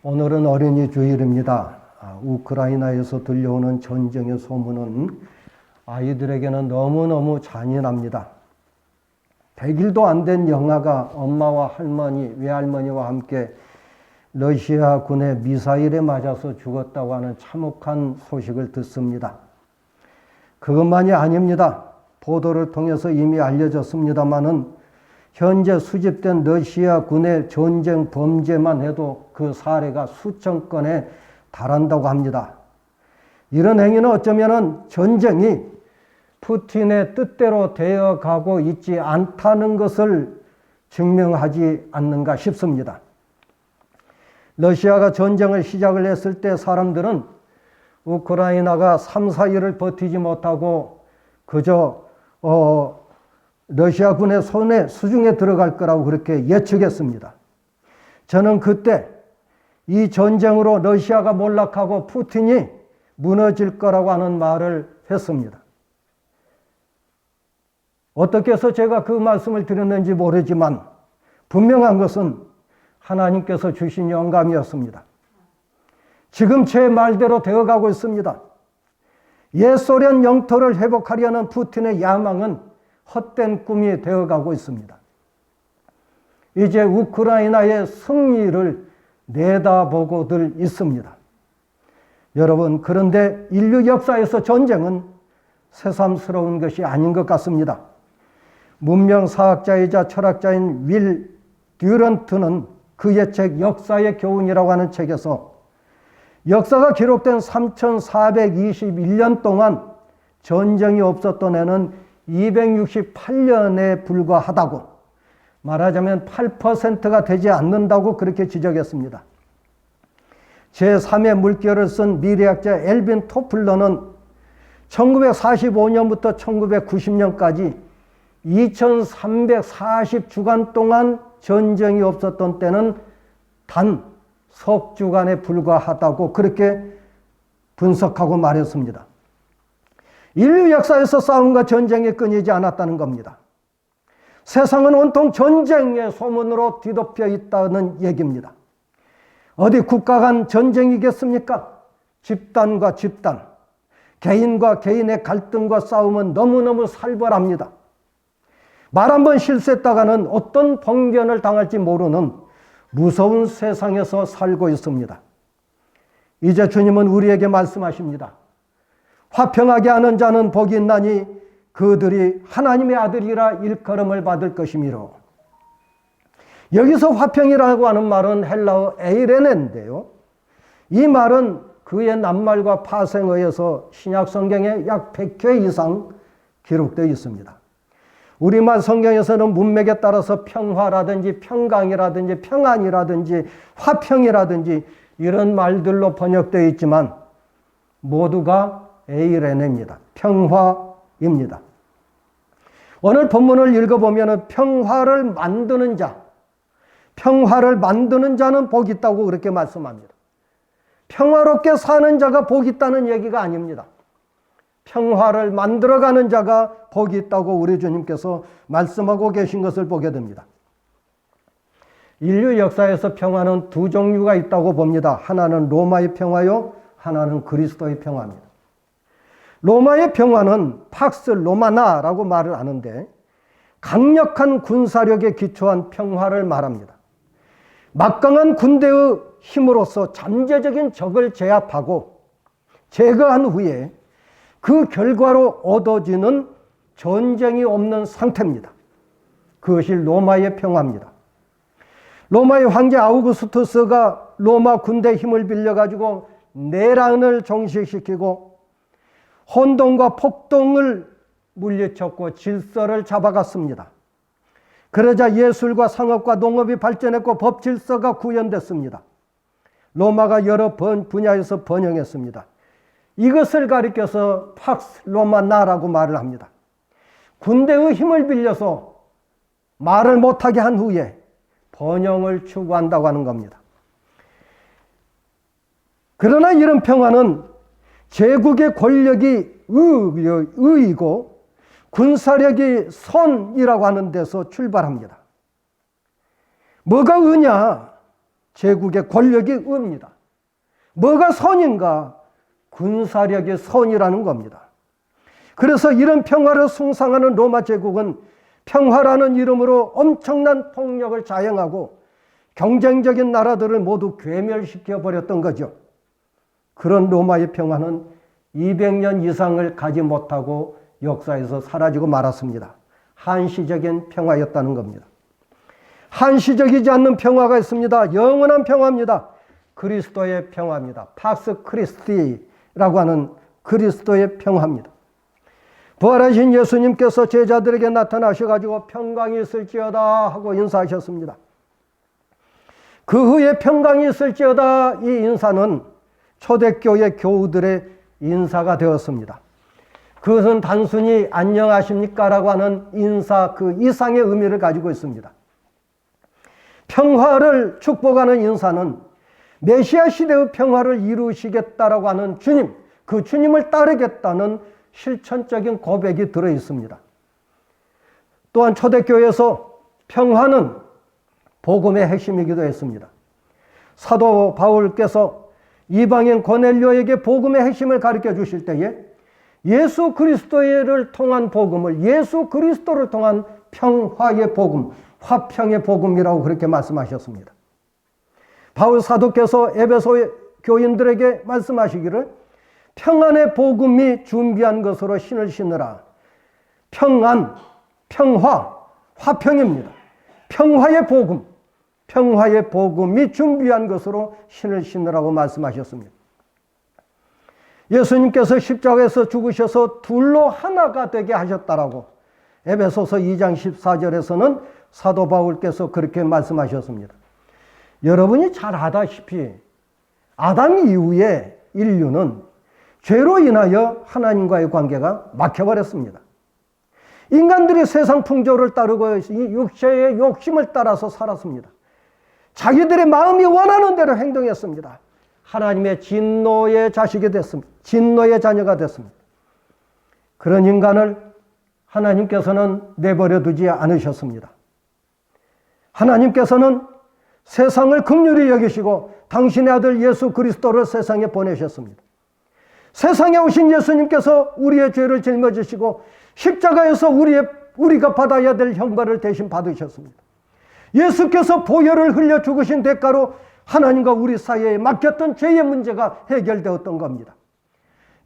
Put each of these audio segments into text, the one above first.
오늘은 어린이 주일입니다. 우크라이나에서 들려오는 전쟁의 소문은 아이들에게는 너무너무 잔인합니다. 100일도 안 된 영아가 엄마와 할머니, 외할머니와 함께 러시아 군의 미사일에 맞아서 죽었다고 하는 참혹한 소식을 듣습니다. 그것만이 아닙니다. 보도를 통해서 이미 알려졌습니다마는 현재 수집된 러시아 군의 전쟁 범죄만 해도 그 사례가 수천 건에 달한다고 합니다. 이런 행위는 어쩌면 전쟁이 푸틴의 뜻대로 되어가고 있지 않다는 것을 증명하지 않는가 싶습니다. 러시아가 전쟁을 시작을 했을 때 사람들은 우크라이나가 3, 4일을 버티지 못하고 그저 러시아 군의 손에 수중에 들어갈 거라고 그렇게 예측했습니다. 저는 그때 이 전쟁으로 러시아가 몰락하고 푸틴이 무너질 거라고 하는 말을 했습니다. 어떻게 해서 제가 그 말씀을 드렸는지 모르지만 분명한 것은 하나님께서 주신 영감이었습니다. 지금 제 말대로 되어가고 있습니다. 옛 소련 영토를 회복하려는 푸틴의 야망은 헛된 꿈이 되어가고 있습니다. 이제 우크라이나의 승리를 내다보고들 있습니다. 여러분, 그런데 인류 역사에서 전쟁은 새삼스러운 것이 아닌 것 같습니다. 문명사학자이자 철학자인 윌 듀런트는 그의 책 역사의 교훈이라고 하는 책에서 역사가 기록된 3421년 동안 전쟁이 없었던 해는 268년에 불과하다고, 말하자면 8%가 되지 않는다고 그렇게 지적했습니다. 제3의 물결을 쓴 미래학자 엘빈 토플러는 1945년부터 1990년까지 2340주간 동안 전쟁이 없었던 때는 단 석 주간에 불과하다고 그렇게 분석하고 말했습니다. 인류 역사에서 싸움과 전쟁이 끊이지 않았다는 겁니다. 세상은 온통 전쟁의 소문으로 뒤덮여 있다는 얘기입니다. 어디 국가 간 전쟁이겠습니까? 집단과 집단, 개인과 개인의 갈등과 싸움은 너무너무 살벌합니다. 말 한 번 실수했다가는 어떤 봉변을 당할지 모르는 무서운 세상에서 살고 있습니다. 이제 주님은 우리에게 말씀하십니다. 화평하게 하는 자는 복이 있나니 그들이 하나님의 아들이라 일컬음을 받을 것이미로. 여기서 화평이라고 하는 말은 헬라어 에이레네인데요. 이 말은 그의 낱말과 파생어에서 신약 성경에 약 100회 이상 기록되어 있습니다. 우리말 성경에서는 문맥에 따라서 평화라든지 평강이라든지 평안이라든지 화평이라든지 이런 말들로 번역되어 있지만 모두가 에이레네입니다. 평화입니다. 오늘 본문을 읽어보면 평화를 만드는 자, 평화를 만드는 자는 복이 있다고 그렇게 말씀합니다. 평화롭게 사는 자가 복이 있다는 얘기가 아닙니다. 평화를 만들어가는 자가 복이 있다고 우리 주님께서 말씀하고 계신 것을 보게 됩니다. 인류 역사에서 평화는 두 종류가 있다고 봅니다. 하나는 로마의 평화요, 하나는 그리스도의 평화입니다. 로마의 평화는 팍스 로마나라고 말을 하는데 강력한 군사력에 기초한 평화를 말합니다. 막강한 군대의 힘으로써 잠재적인 적을 제압하고 제거한 후에 그 결과로 얻어지는 전쟁이 없는 상태입니다. 그것이 로마의 평화입니다. 로마의 황제 아우구스투스가 로마 군대 힘을 빌려가지고 내란을 종식시키고 혼동과 폭동을 물리쳤고 질서를 잡아갔습니다. 그러자 예술과 상업과 농업이 발전했고 법 질서가 구현됐습니다. 로마가 여러 분야에서 번영했습니다. 이것을 가리켜서 팍스 로마나라고 말을 합니다. 군대의 힘을 빌려서 말을 못하게 한 후에 번영을 추구한다고 하는 겁니다. 그러나 이런 평화는 제국의 권력이 의이고 군사력이 선이라고 하는 데서 출발합니다. 뭐가 의냐? 제국의 권력이 의입니다. 뭐가 선인가? 군사력이 선이라는 겁니다. 그래서 이런 평화를 숭상하는 로마 제국은 평화라는 이름으로 엄청난 폭력을 자행하고 경쟁적인 나라들을 모두 괴멸시켜 버렸던 거죠. 그런 로마의 평화는 200년 이상을 가지 못하고 역사에서 사라지고 말았습니다. 한시적인 평화였다는 겁니다. 한시적이지 않는 평화가 있습니다. 영원한 평화입니다. 그리스도의 평화입니다. 팍스 크리스티라고 하는 그리스도의 평화입니다. 부활하신 예수님께서 제자들에게 나타나셔가지고 평강이 있을지어다 하고 인사하셨습니다. 그 후에 평강이 있을지어다 이 인사는 초대교회 교우들의 인사가 되었습니다. 그것은 단순히 안녕하십니까 라고 하는 인사 그 이상의 의미를 가지고 있습니다. 평화를 축복하는 인사는 메시아 시대의 평화를 이루시겠다라고 하는 주님, 그 주님을 따르겠다는 실천적인 고백이 들어 있습니다. 또한 초대교회에서 평화는 복음의 핵심이기도 했습니다. 사도 바울께서 이방인 고넬료에게 복음의 핵심을 가르쳐 주실 때에 예수 그리스도를 통한 복음을 예수 그리스도를 통한 평화의 복음, 화평의 복음이라고 그렇게 말씀하셨습니다. 바울 사도께서 에베소 교인들에게 말씀하시기를 평안의 복음이 준비한 것으로 신을 신으라. 평안, 평화, 화평입니다. 평화의 복음, 평화의 복음이 준비한 것으로 신을 신으라고 말씀하셨습니다. 예수님께서 십자가에서 죽으셔서 둘로 하나가 되게 하셨다라고 에베소서 2장 14절에서는 사도 바울께서 그렇게 말씀하셨습니다. 여러분이 잘 아다시피 아담 이후에 인류는 죄로 인하여 하나님과의 관계가 막혀버렸습니다. 인간들이 세상 풍조를 따르고 육체의 욕심을 따라서 살았습니다. 자기들의 마음이 원하는 대로 행동했습니다. 하나님의 진노의 자식이 됐습니다. 진노의 자녀가 됐습니다. 그런 인간을 하나님께서는 내버려 두지 않으셨습니다. 하나님께서는 세상을 긍휼히 여기시고 당신의 아들 예수 그리스도를 세상에 보내셨습니다. 세상에 오신 예수님께서 우리의 죄를 짊어지시고 십자가에서 우리가 받아야 될 형벌을 대신 받으셨습니다. 예수께서 보혈을 흘려 죽으신 대가로 하나님과 우리 사이에 막혔던 죄의 문제가 해결되었던 겁니다.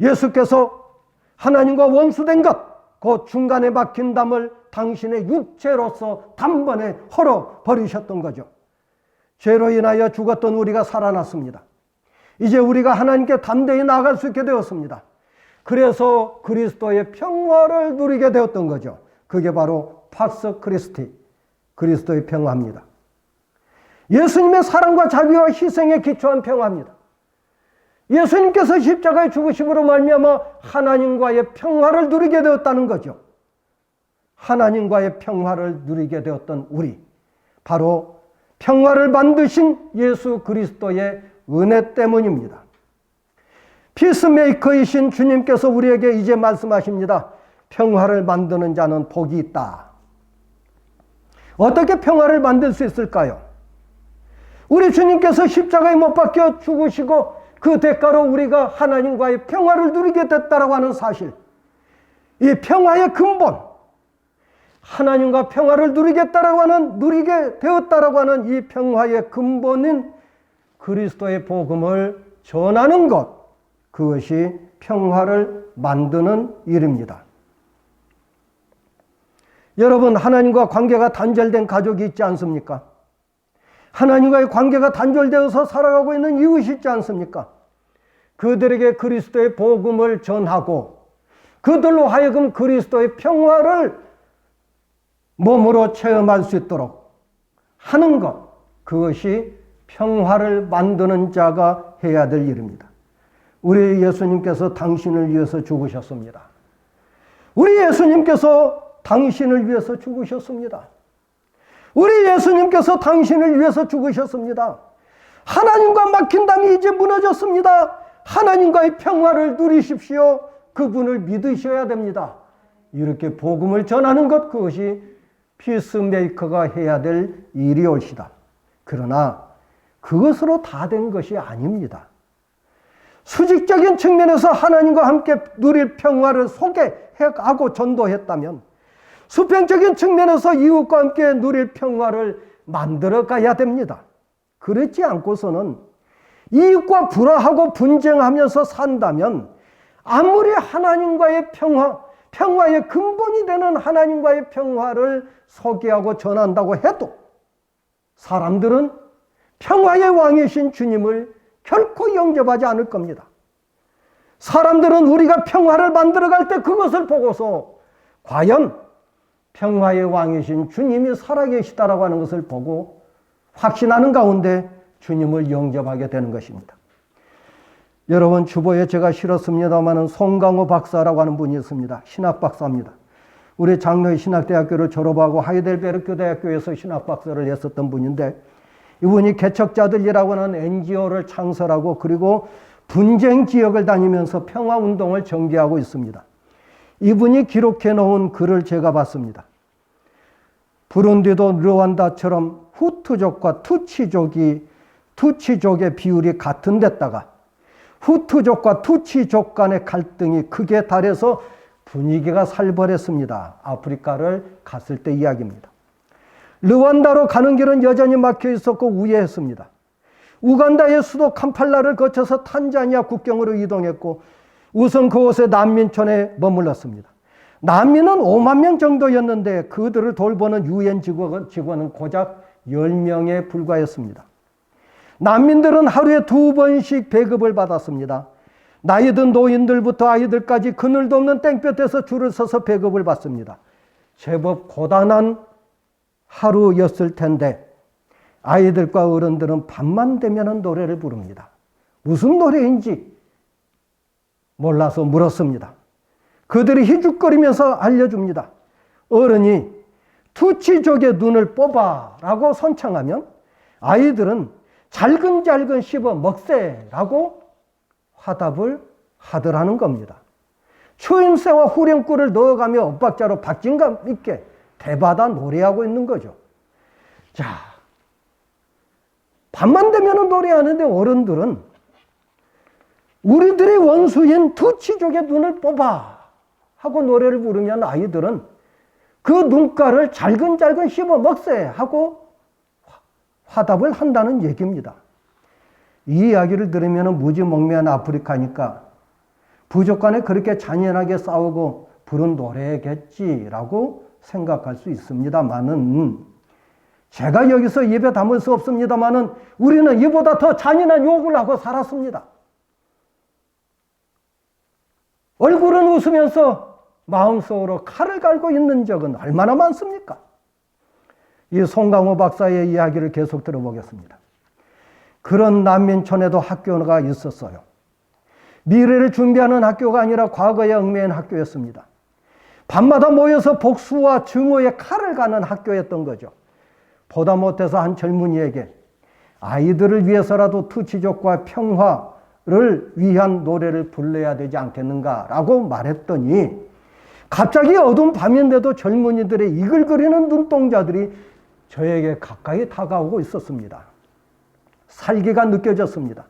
예수께서 하나님과 원수된 것, 그 중간에 막힌 담을 당신의 육체로서 단번에 헐어버리셨던 거죠. 죄로 인하여 죽었던 우리가 살아났습니다. 이제 우리가 하나님께 담대히 나아갈 수 있게 되었습니다. 그래서 그리스도의 평화를 누리게 되었던 거죠. 그게 바로 팍스 크리스티, 그리스도의 평화입니다. 예수님의 사랑과 자비와 희생에 기초한 평화입니다. 예수님께서 십자가에 죽으심으로 말미암아 하나님과의 평화를 누리게 되었다는 거죠. 하나님과의 평화를 누리게 되었던 우리, 바로 평화를 만드신 예수 그리스도의 은혜 때문입니다. 피스메이커이신 주님께서 우리에게 이제 말씀하십니다. 평화를 만드는 자는 복이 있다. 어떻게 평화를 만들 수 있을까요? 우리 주님께서 십자가에 못 박혀 죽으시고 그 대가로 우리가 하나님과의 평화를 누리게 됐다라고 하는 사실, 이 평화의 근본, 하나님과 평화를 누리게 되었다라고 하는 이 평화의 근본인 그리스도의 복음을 전하는 것, 그것이 평화를 만드는 일입니다. 여러분, 하나님과 관계가 단절된 가족이 있지 않습니까? 하나님과의 관계가 단절되어서 살아가고 있는 이웃이 있지 않습니까? 그들에게 그리스도의 복음을 전하고 그들로 하여금 그리스도의 평화를 몸으로 체험할 수 있도록 하는 것, 그것이 평화를 만드는 자가 해야 될 일입니다. 우리 예수님께서 당신을 위해서 죽으셨습니다. 우리 예수님께서 당신을 위해서 죽으셨습니다. 우리 예수님께서 당신을 위해서 죽으셨습니다. 하나님과 막힌 담이 이제 무너졌습니다. 하나님과의 평화를 누리십시오. 그분을 믿으셔야 됩니다. 이렇게 복음을 전하는 것, 그것이 피스메이커가 해야 될 일이올시다. 그러나 그것으로 다 된 것이 아닙니다. 수직적인 측면에서 하나님과 함께 누릴 평화를 소개하고 전도했다면 수평적인 측면에서 이웃과 함께 누릴 평화를 만들어 가야 됩니다. 그렇지 않고서는 이웃과 불화하고 분쟁하면서 산다면 아무리 하나님과의 평화의 근본이 되는 하나님과의 평화를 소개하고 전한다고 해도 사람들은 평화의 왕이신 주님을 결코 영접하지 않을 겁니다. 사람들은 우리가 평화를 만들어갈 때 그것을 보고서 과연 평화의 왕이신 주님이 살아계시다라고 하는 것을 보고 확신하는 가운데 주님을 영접하게 되는 것입니다. 여러분, 주보에 제가 실었습니다마는 송강호 박사라고 하는 분이 있습니다. 신학 박사입니다. 우리 장로의 신학대학교를 졸업하고 하이델베르크 대학교에서 신학 박사를 했었던 분인데, 이분이 개척자들이라고 하는 NGO를 창설하고 그리고 분쟁 지역을 다니면서 평화운동을 전개하고 있습니다. 이분이 기록해 놓은 글을 제가 봤습니다. 부룬디도 르완다처럼 후투족과 투치족의 비율이 같은 데다가 후투족과 투치족 간의 갈등이 크게 달해서 분위기가 살벌했습니다. 아프리카를 갔을 때 이야기입니다. 르완다로 가는 길은 여전히 막혀 있었고 우회했습니다. 우간다의 수도 캄팔라를 거쳐서 탄자니아 국경으로 이동했고 우선 그곳의 난민촌에 머물렀습니다. 난민은 5만 명 정도였는데 그들을 돌보는 유엔 직원은 고작 10명에 불과했습니다. 난민들은 하루에 2번씩 배급을 받았습니다. 나이 든 노인들부터 아이들까지 그늘도 없는 땡볕에서 줄을 서서 배급을 받습니다. 제법 고단한 하루였을 텐데 아이들과 어른들은 밤만 되면 노래를 부릅니다. 무슨 노래인지 몰라서 물었습니다. 그들이 희죽거리면서 알려줍니다. 어른이 투치족의 눈을 뽑아라고 선창하면 아이들은 잘근잘근 씹어 먹세라고 화답을 하더라는 겁니다. 추임새와 후렴구를 넣어가며 엇박자로 박진감 있게 대받아 노래하고 있는 거죠. 자, 밤만 되면 노래하는데 어른들은 우리들의 원수인 투치족의 눈을 뽑아 하고 노래를 부르면 아이들은 그 눈가를 잘근잘근 씹어 먹세 하고 화답을 한다는 얘기입니다. 이 이야기를 들으면 무지몽매한 아프리카니까 부족 간에 그렇게 잔인하게 싸우고 부른 노래겠지라고 생각할 수 있습니다만은, 제가 여기서 입에 담을 수 없습니다만은 우리는 이보다 더 잔인한 욕을 하고 살았습니다. 얼굴은 웃으면서 마음속으로 칼을 갈고 있는 적은 얼마나 많습니까? 이 송강호 박사의 이야기를 계속 들어보겠습니다. 그런 난민촌에도 학교가 있었어요. 미래를 준비하는 학교가 아니라 과거에 얽매인 학교였습니다. 밤마다 모여서 복수와 증오의 칼을 가는 학교였던 거죠. 보다 못해서 한 젊은이에게 아이들을 위해서라도 투치족과 평화를 위한 노래를 불러야 되지 않겠는가라고 말했더니 갑자기 어두운 밤인데도 젊은이들의 이글거리는 눈동자들이 저에게 가까이 다가오고 있었습니다. 살기가 느껴졌습니다.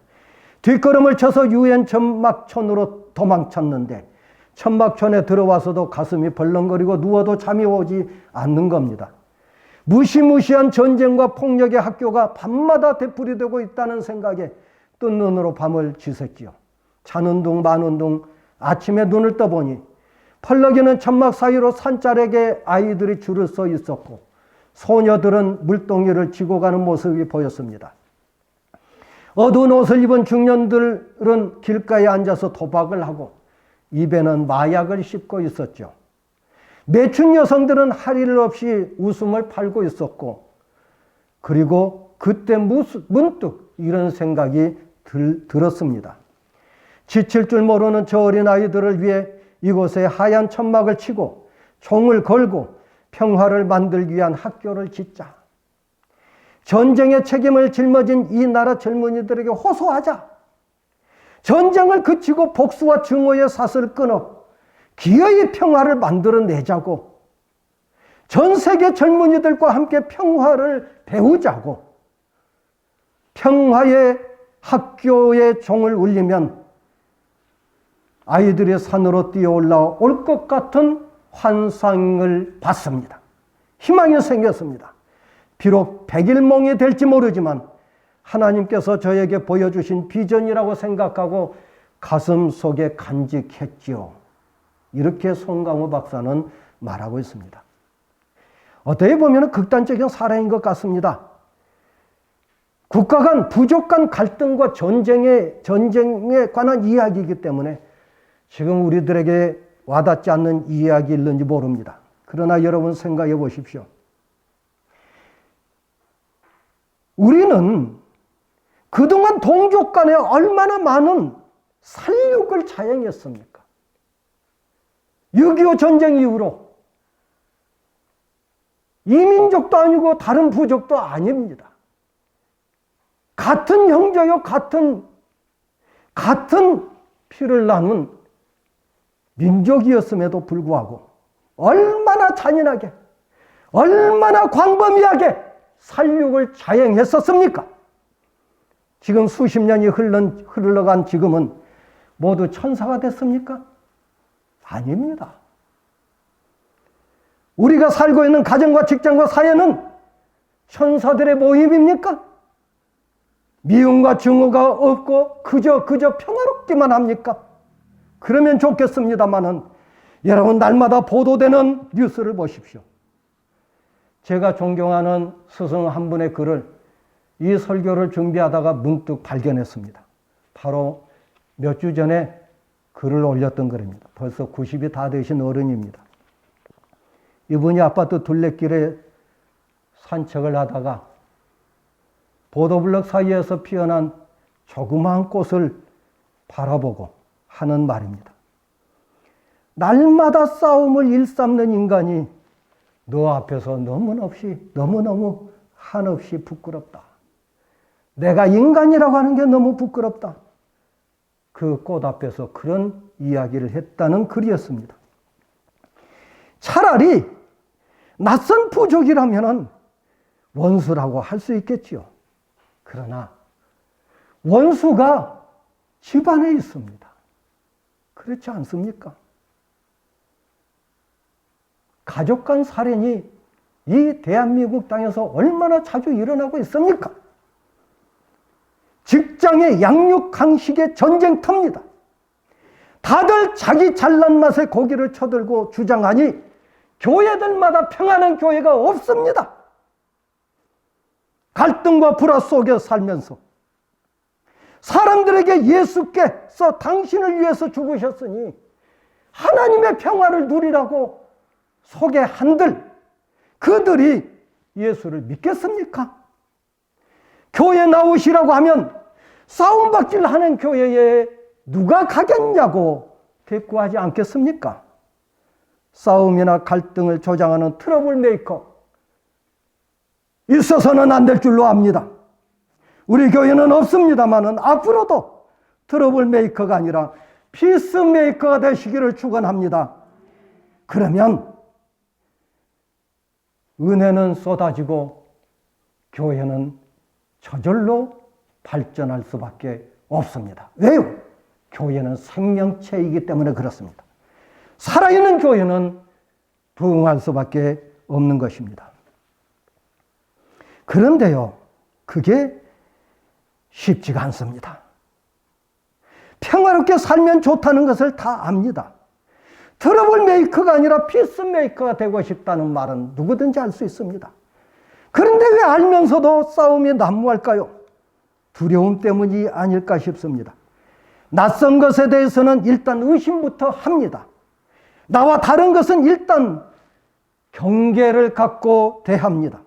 뒷걸음을 쳐서 유엔 천막촌으로 도망쳤는데 천막촌에 들어와서도 가슴이 벌렁거리고 누워도 잠이 오지 않는 겁니다. 무시무시한 전쟁과 폭력의 학교가 밤마다 되풀이되고 있다는 생각에 뜬 눈으로 밤을 지샜지요. 자는 둥 마는 둥 아침에 눈을 떠보니 펄럭이는 천막 사이로 산자락에 아이들이 줄을 서 있었고 소녀들은 물동이를 지고 가는 모습이 보였습니다. 어두운 옷을 입은 중년들은 길가에 앉아서 도박을 하고 입에는 마약을 씹고 있었죠. 매춘 여성들은 할 일 없이 웃음을 팔고 있었고, 그리고 그때 문득 이런 생각이 들었습니다. 지칠 줄 모르는 저 어린 아이들을 위해 이곳에 하얀 천막을 치고 총을 걸고 평화를 만들기 위한 학교를 짓자. 전쟁의 책임을 짊어진 이 나라 젊은이들에게 호소하자. 전쟁을 그치고 복수와 증오의 사슬을 끊어 기어이 평화를 만들어내자고. 전 세계 젊은이들과 함께 평화를 배우자고. 평화의 학교의 종을 울리면 아이들이 산으로 뛰어올라올 것 같은 환상을 봤습니다. 희망이 생겼습니다. 비록 백일몽이 될지 모르지만 하나님께서 저에게 보여주신 비전이라고 생각하고 가슴 속에 간직했지요. 이렇게 송강호 박사는 말하고 있습니다. 어떻게 보면 극단적인 사례인 것 같습니다. 국가 간 부족 간 갈등과 전쟁에 관한 이야기이기 때문에 지금 우리들에게 와닿지 않는 이야기일는지 모릅니다. 그러나 여러분 생각해 보십시오. 우리는 그동안 동족 간에 얼마나 많은 살육을 자행했습니까? 6.25 전쟁 이후로 이민족도 아니고 다른 부족도 아닙니다. 같은 형제요, 같은 피를 나눈 민족이었음에도 불구하고 얼마나 잔인하게, 얼마나 광범위하게 살육을 자행했었습니까? 지금 수십 년이 흘러간 지금은 모두 천사가 됐습니까? 아닙니다. 우리가 살고 있는 가정과 직장과 사회는 천사들의 모임입니까? 미움과 증오가 없고 그저 평화롭기만 합니까? 그러면 좋겠습니다마는 여러분 날마다 보도되는 뉴스를 보십시오. 제가 존경하는 스승 한 분의 글을 이 설교를 준비하다가 문득 발견했습니다. 바로 몇 주 전에 글을 올렸던 글입니다. 벌써 90이 다 되신 어른입니다. 이분이 아파트 둘레길에 산책을 하다가 보도블럭 사이에서 피어난 조그마한 꽃을 바라보고 하는 말입니다. 날마다 싸움을 일삼는 인간이 너 앞에서 너무너무 한없이 부끄럽다. 내가 인간이라고 하는 게 너무 부끄럽다. 그 꽃 앞에서 그런 이야기를 했다는 글이었습니다. 차라리 낯선 부족이라면 원수라고 할 수 있겠지요. 그러나 원수가 집안에 있습니다. 그렇지 않습니까? 가족 간 살인이 이 대한민국 땅에서 얼마나 자주 일어나고 있습니까? 직장의 양육 강식의 전쟁터입니다. 다들 자기 잘난 맛에 고기를 쳐들고 주장하니 교회들마다 평안한 교회가 없습니다. 갈등과 불화 속에 살면서 사람들에게 예수께서 당신을 위해서 죽으셨으니 하나님의 평화를 누리라고 소개한들 그들이 예수를 믿겠습니까? 교회 나오시라고 하면 싸움박질하는 교회에 누가 가겠냐고 대꾸하지 않겠습니까? 싸움이나 갈등을 조장하는 트러블 메이커 있어서는 안 될 줄로 압니다. 우리 교회는 없습니다만은 앞으로도 트러블 메이커가 아니라 피스 메이커가 되시기를 축원합니다. 그러면 은혜는 쏟아지고 교회는 저절로 발전할 수밖에 없습니다. 왜요? 교회는 생명체이기 때문에 그렇습니다. 살아있는 교회는 부흥할 수밖에 없는 것입니다. 그런데요, 그게 쉽지가 않습니다. 평화롭게 살면 좋다는 것을 다 압니다. 트러블 메이커가 아니라 피스 메이커가 되고 싶다는 말은 누구든지 할 수 있습니다. 그런데 왜 알면서도 싸움이 난무할까요? 두려움 때문이 아닐까 싶습니다. 낯선 것에 대해서는 일단 의심부터 합니다. 나와 다른 것은 일단 경계를 갖고 대합니다.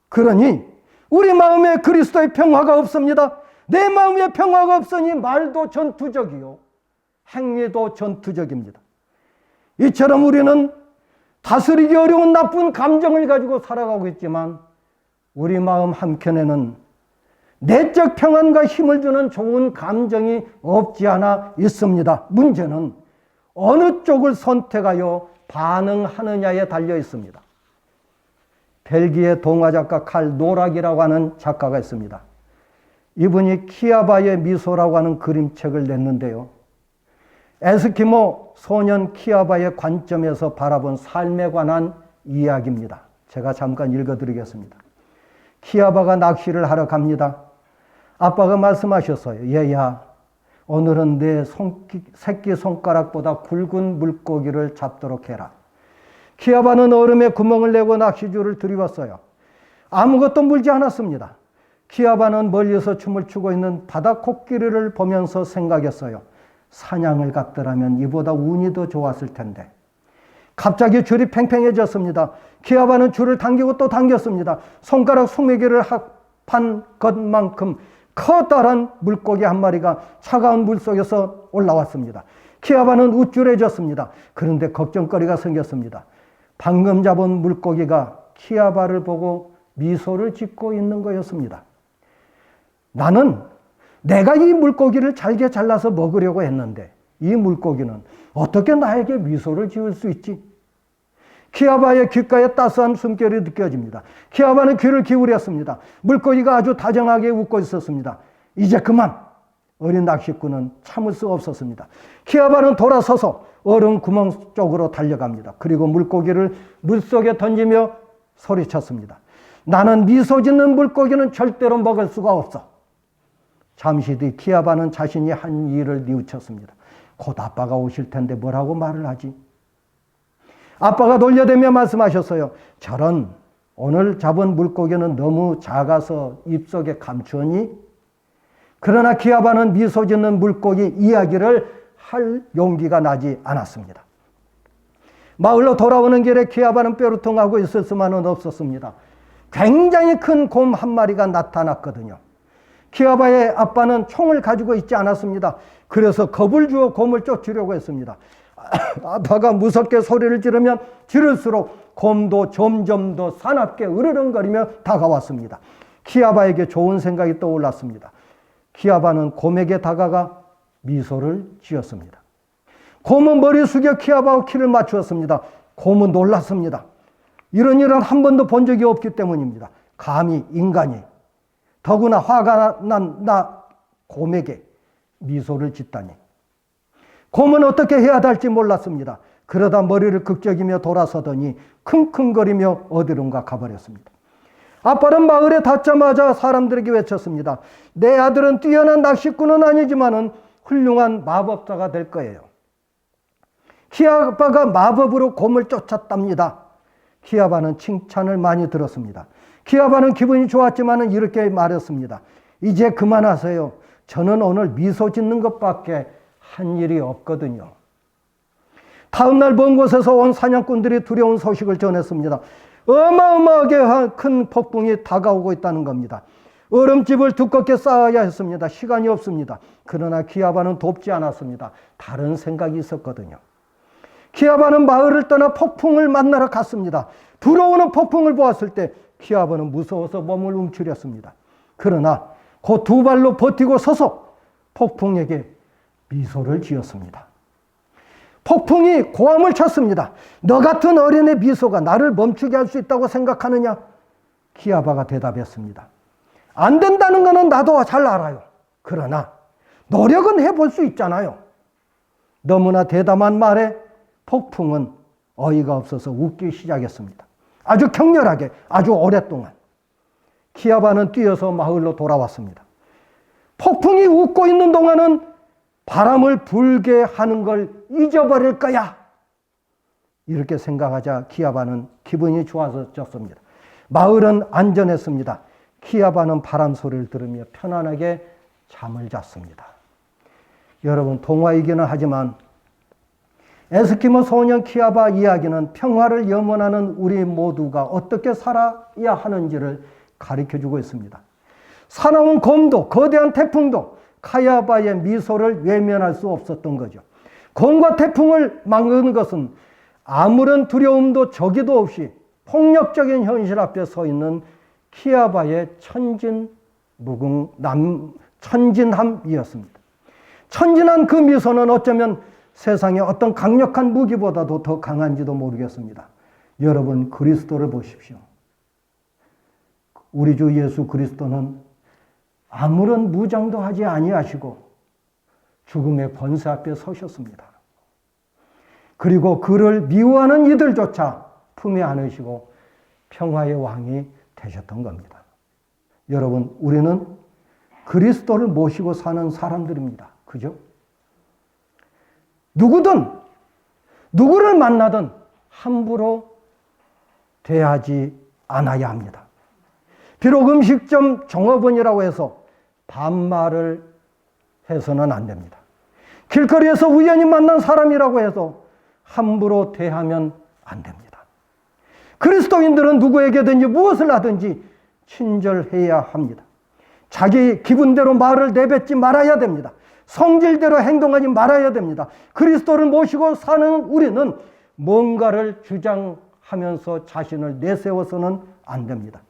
그러니 우리 마음에 그리스도의 평화가 없습니다. 내 마음에 평화가 없으니 말도 전투적이요 행위도 전투적입니다. 이처럼 우리는 다스리기 어려운 나쁜 감정을 가지고 살아가고 있지만 우리 마음 한켠에는 내적 평안과 힘을 주는 좋은 감정이 없지 않아 있습니다. 문제는 어느 쪽을 선택하여 반응하느냐에 달려 있습니다. 벨기에 동화작가 칼 노락이라고 하는 작가가 있습니다. 이분이 키아바의 미소라고 하는 그림책을 냈는데요. 에스키모 소년 키아바의 관점에서 바라본 삶에 관한 이야기입니다. 제가 잠깐 읽어드리겠습니다. 키아바가 낚시를 하러 갑니다. 아빠가 말씀하셨어요. 얘야, 오늘은 내 새끼 손가락보다 굵은 물고기를 잡도록 해라. 키아바는 얼음에 구멍을 내고 낚시줄을 들이웠어요. 아무것도 물지 않았습니다. 키아바는 멀리서 춤을 추고 있는 바다 코끼리를 보면서 생각했어요. 사냥을 갔더라면 이보다 운이 더 좋았을 텐데. 갑자기 줄이 팽팽해졌습니다. 키아바는 줄을 당기고 또 당겼습니다. 손가락 소매기를 합한 것만큼 커다란 물고기 한 마리가 차가운 물속에서 올라왔습니다. 키아바는 우쭐해졌습니다. 그런데 걱정거리가 생겼습니다. 방금 잡은 물고기가 키아바를 보고 미소를 짓고 있는 거였습니다. 나는 내가 이 물고기를 잘게 잘라서 먹으려고 했는데 이 물고기는 어떻게 나에게 미소를 지을 수 있지? 키아바의 귓가에 따스한 숨결이 느껴집니다. 키아바는 귀를 기울였습니다. 물고기가 아주 다정하게 웃고 있었습니다. 이제 그만! 어린 낚시꾼은 참을 수 없었습니다. 키아바는 돌아서서 얼음 구멍 쪽으로 달려갑니다. 그리고 물고기를 물속에 던지며 소리쳤습니다. 나는 미소 짓는 물고기는 절대로 먹을 수가 없어. 잠시 뒤 키아바는 자신이 한 일을 뉘우쳤습니다. 곧 아빠가 오실 텐데 뭐라고 말을 하지? 아빠가 놀려대며 말씀하셨어요. 저런, 오늘 잡은 물고기는 너무 작아서 입속에 감추었니? 그러나 키아바는 미소 짓는 물고기 이야기를 할 용기가 나지 않았습니다. 마을로 돌아오는 길에 키아바는 뾰루통하고 있을 수만은 없었습니다. 굉장히 큰 곰 한 마리가 나타났거든요. 키아바의 아빠는 총을 가지고 있지 않았습니다. 그래서 겁을 주어 곰을 쫓으려고 했습니다. 아빠가 무섭게 소리를 지르면 지를수록 곰도 점점 더 사납게 으르렁거리며 다가왔습니다. 키아바에게 좋은 생각이 떠올랐습니다. 키아바는 곰에게 다가가 미소를 지었습니다. 곰은 머리 숙여 키아바와 키를 맞추었습니다. 곰은 놀랐습니다. 이런 일은 한 번도 본 적이 없기 때문입니다. 감히 인간이, 더구나 화가 난 나 곰에게 미소를 짓다니. 곰은 어떻게 해야 할지 몰랐습니다. 그러다 머리를 극적이며 돌아서더니 킁킁거리며 어디론가 가버렸습니다. 아빠는 마을에 닿자마자 사람들에게 외쳤습니다. 내 아들은 뛰어난 낚시꾼은 아니지만은 훌륭한 마법사가 될 거예요. 키아바가 마법으로 곰을 쫓았답니다. 키아바는 칭찬을 많이 들었습니다. 키아바는 기분이 좋았지만은 이렇게 말했습니다. 이제 그만하세요. 저는 오늘 미소 짓는 것밖에 한 일이 없거든요. 다음 날 먼 곳에서 온 사냥꾼들이 두려운 소식을 전했습니다. 어마어마하게 큰 폭풍이 다가오고 있다는 겁니다. 얼음집을 두껍게 쌓아야 했습니다. 시간이 없습니다. 그러나 키아바는 돕지 않았습니다. 다른 생각이 있었거든요. 키아바는 마을을 떠나 폭풍을 만나러 갔습니다. 불어오는 폭풍을 보았을 때 키아바는 무서워서 몸을 움츠렸습니다. 그러나 그 두 발로 버티고 서서 폭풍에게 미소를 지었습니다. 폭풍이 고함을 쳤습니다. 너 같은 어린애 미소가 나를 멈추게 할 수 있다고 생각하느냐? 키아바가 대답했습니다. 안 된다는 것은 나도 잘 알아요. 그러나 노력은 해볼 수 있잖아요. 너무나 대담한 말에 폭풍은 어이가 없어서 웃기 시작했습니다. 아주 격렬하게, 아주 오랫동안. 키아바는 뛰어서 마을로 돌아왔습니다. 폭풍이 웃고 있는 동안은 바람을 불게 하는 걸 잊어버릴 거야. 이렇게 생각하자 키아바는 기분이 좋아졌습니다. 마을은 안전했습니다. 키아바는 바람 소리를 들으며 편안하게 잠을 잤습니다. 여러분, 동화이기는 하지만 에스키모 소년 키아바 이야기는 평화를 염원하는 우리 모두가 어떻게 살아야 하는지를 가르쳐주고 있습니다. 사나운 곰도 거대한 태풍도 키아바의 미소를 외면할 수 없었던 거죠. 곰과 태풍을 막는 것은 아무런 두려움도 저기도 없이 폭력적인 현실 앞에 서 있는 키아바의 천진함이었습니다. 천진한 그 미소는 어쩌면 세상의 어떤 강력한 무기보다도 더 강한지도 모르겠습니다. 여러분, 그리스도를 보십시오. 우리 주 예수 그리스도는 아무런 무장도 하지 아니하시고 죽음의 권세 앞에 서셨습니다. 그리고 그를 미워하는 이들조차 품에 안으시고 평화의 왕이 되셨던 겁니다. 여러분, 우리는 그리스도를 모시고 사는 사람들입니다. 그죠? 누구든 누구를 만나든 함부로 대하지 않아야 합니다. 비록 음식점 종업원이라고 해서 반말을 해서는 안 됩니다. 길거리에서 우연히 만난 사람이라고 해서 함부로 대하면 안 됩니다. 그리스도인들은 누구에게든지 무엇을 하든지 친절해야 합니다. 자기 기분대로 말을 내뱉지 말아야 됩니다. 성질대로 행동하지 말아야 됩니다. 그리스도를 모시고 사는 우리는 뭔가를 주장하면서 자신을 내세워서는 안 됩니다.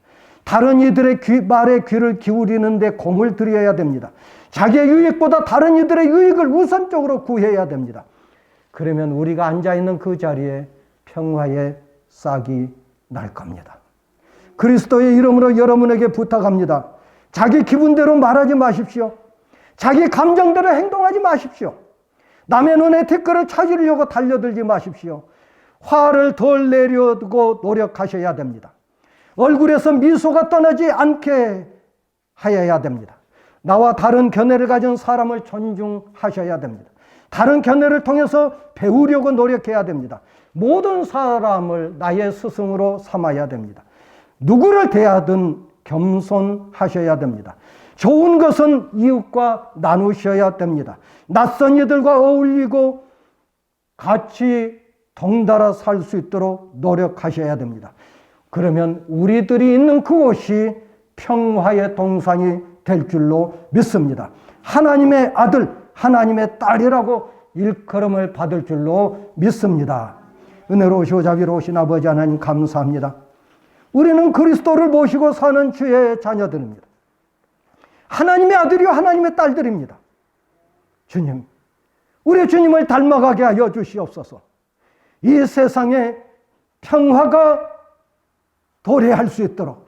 다른 이들의 말에 귀를 기울이는 데 공을 들여야 됩니다. 자기의 유익보다 다른 이들의 유익을 우선적으로 구해야 됩니다. 그러면 우리가 앉아있는 그 자리에 평화의 싹이 날 겁니다. 그리스도의 이름으로 여러분에게 부탁합니다. 자기 기분대로 말하지 마십시오. 자기 감정대로 행동하지 마십시오. 남의 눈에 댓글을 찾으려고 달려들지 마십시오. 화를 덜 내려두고 노력하셔야 됩니다. 얼굴에서 미소가 떠나지 않게 하여야 됩니다. 나와 다른 견해를 가진 사람을 존중하셔야 됩니다. 다른 견해를 통해서 배우려고 노력해야 됩니다. 모든 사람을 나의 스승으로 삼아야 됩니다. 누구를 대하든 겸손하셔야 됩니다. 좋은 것은 이웃과 나누셔야 됩니다. 낯선 이들과 어울리고 같이 덩달아 살 수 있도록 노력하셔야 됩니다. 그러면 우리들이 있는 그곳이 평화의 동산이 될 줄로 믿습니다. 하나님의 아들, 하나님의 딸이라고 일컬음을 받을 줄로 믿습니다. 은혜로우시고 자비로우신 아버지 하나님 감사합니다. 우리는 그리스도를 모시고 사는 주의 자녀들입니다. 하나님의 아들이요 하나님의 딸들입니다. 주님, 우리 주님을 닮아가게 하여 주시옵소서. 이 세상에 평화가 도래할 수 있도록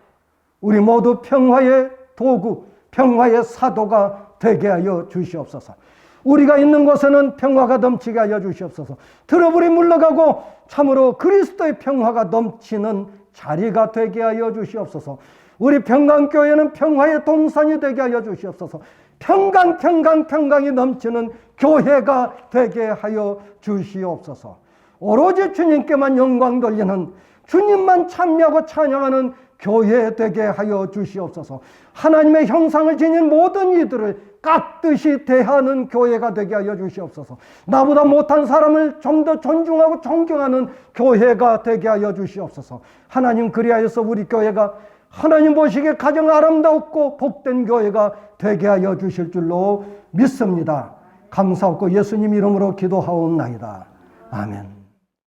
우리 모두 평화의 도구, 평화의 사도가 되게 하여 주시옵소서. 우리가 있는 곳에는 평화가 넘치게 하여 주시옵소서. 트러블이 물러가고 참으로 그리스도의 평화가 넘치는 자리가 되게 하여 주시옵소서. 우리 평강교회는 평화의 동산이 되게 하여 주시옵소서. 평강이 넘치는 교회가 되게 하여 주시옵소서. 오로지 주님께만 영광 돌리는, 주님만 찬미하고 찬양하는 교회 되게 하여 주시옵소서. 하나님의 형상을 지닌 모든 이들을 깍듯이 대하는 교회가 되게 하여 주시옵소서. 나보다 못한 사람을 좀 더 존중하고 존경하는 교회가 되게 하여 주시옵소서. 하나님, 그리하여서 우리 교회가 하나님 보시기에 가장 아름답고 복된 교회가 되게 하여 주실 줄로 믿습니다. 감사하고 예수님 이름으로 기도하옵나이다. 아멘.